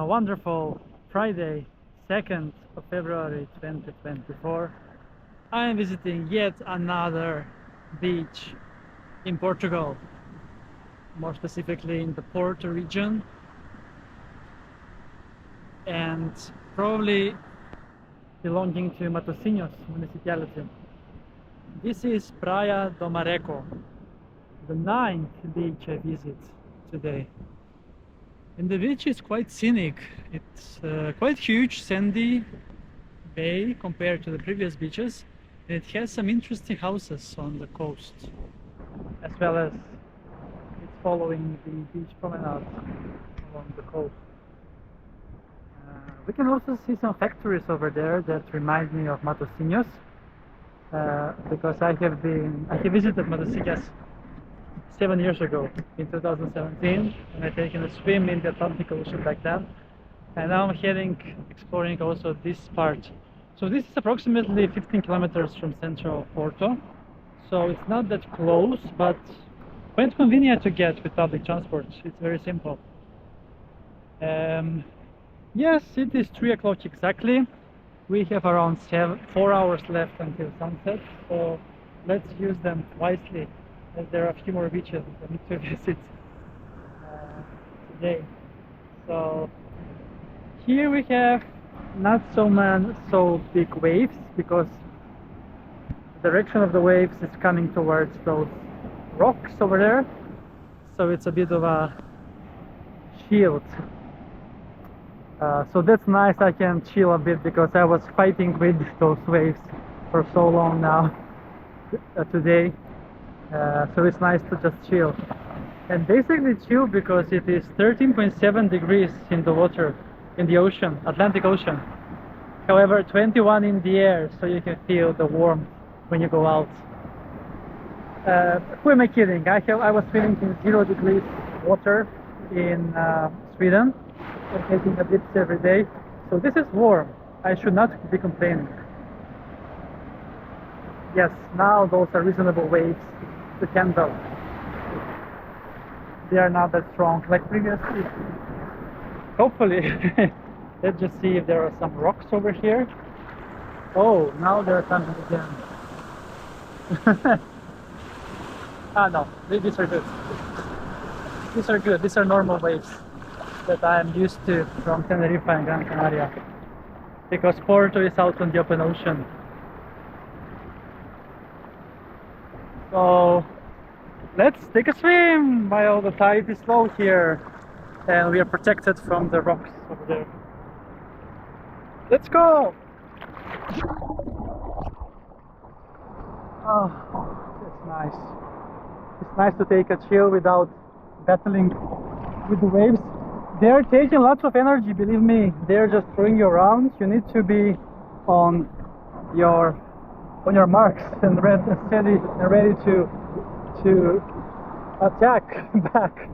a wonderful Friday, 2nd of February 2024. I am visiting yet another beach in Portugal, more specifically in the Porto region, and probably belonging to Matosinhos municipality. This is Praia do Marreco, the 9th beach I visit today. And the beach is quite scenic. It's quite huge, sandy bay compared to the previous beaches. And it has some interesting houses on the coast, as well as it's following the beach promenade along the coast. We can also see some factories over there that remind me of Matosinhos, because I have visited Matosinhos 7 years ago in 2017, and I taken a swim in the Atlantic Ocean back then, and now I'm exploring also this part. So this is approximately 15 kilometers from central Porto, so it's not that close, but quite convenient to get with public transport. It's very simple. Yes, it is 3 o'clock exactly. We have around 4 hours left until sunset, so let's use them wisely, as there are a few more beaches I need to visit today. So here we have not so big waves, because the direction of the waves is coming towards those rocks over there, so it's a bit of a shield. So that's nice, I can chill a bit, because I was fighting with those waves for so long now today. So it's nice to just chill, and basically chill because it is 13.7 degrees in the water, in the ocean, Atlantic Ocean. However, 21 in the air, so you can feel the warmth when you go out. Who am I kidding? I was swimming in 0 degrees water in Sweden, and taking a dips every day, so this is warm. I should not be complaining. Yes, now those are reasonable waves to handle. They are not that strong like previously. Hopefully. Let's just see if there are some rocks over here. Oh, now they're coming again. No, these are good. These are good. These are normal waves that I am used to from Tenerife and Gran Canaria, because Porto is out on the open ocean. So let's take a swim while the tide is low here and we are protected from the rocks over there. Let's go! Oh, it's nice. It's nice to take a chill without battling with the waves. They're taking lots of energy, believe me. They're just throwing you around. You need to be on your marks and steady and ready to attack back.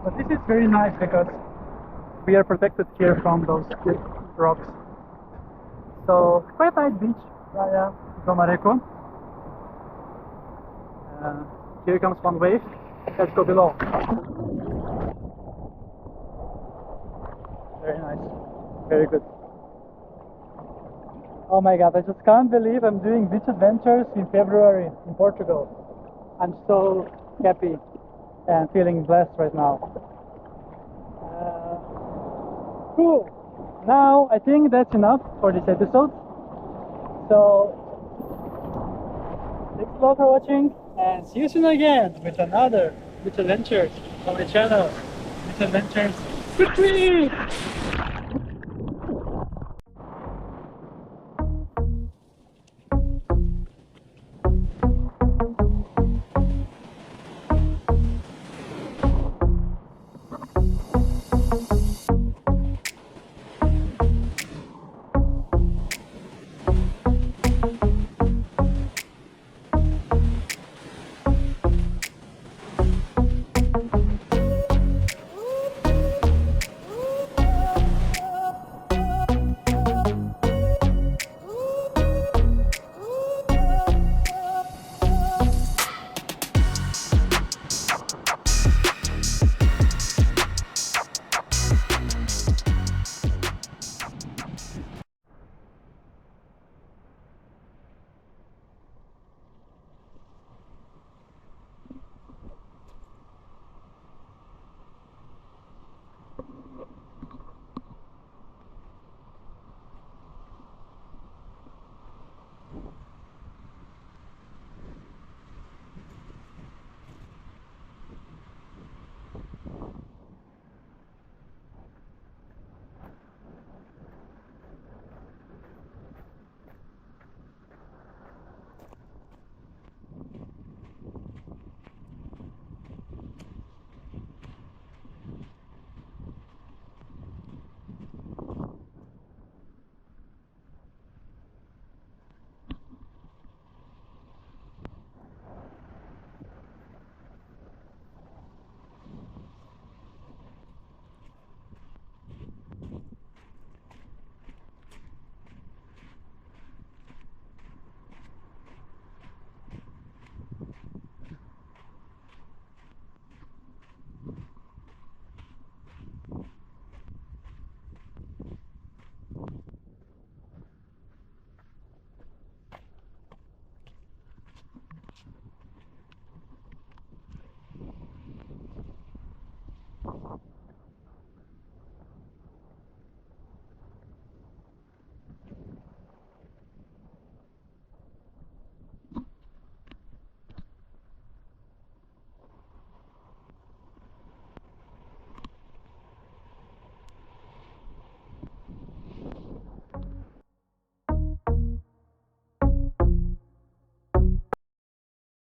But this is very nice because we are protected here from those big rocks. So quite nice beach, Praia do Marreco. Here comes one wave. Let's go below. Very nice, very good. Oh my god, I just can't believe I'm doing beach adventures in February in Portugal. I'm so happy and feeling blessed right now. Cool. Now I think that's enough for this episode. So thanks a lot for watching, and see you soon again with another beach adventure on my channel. Beach adventures with me!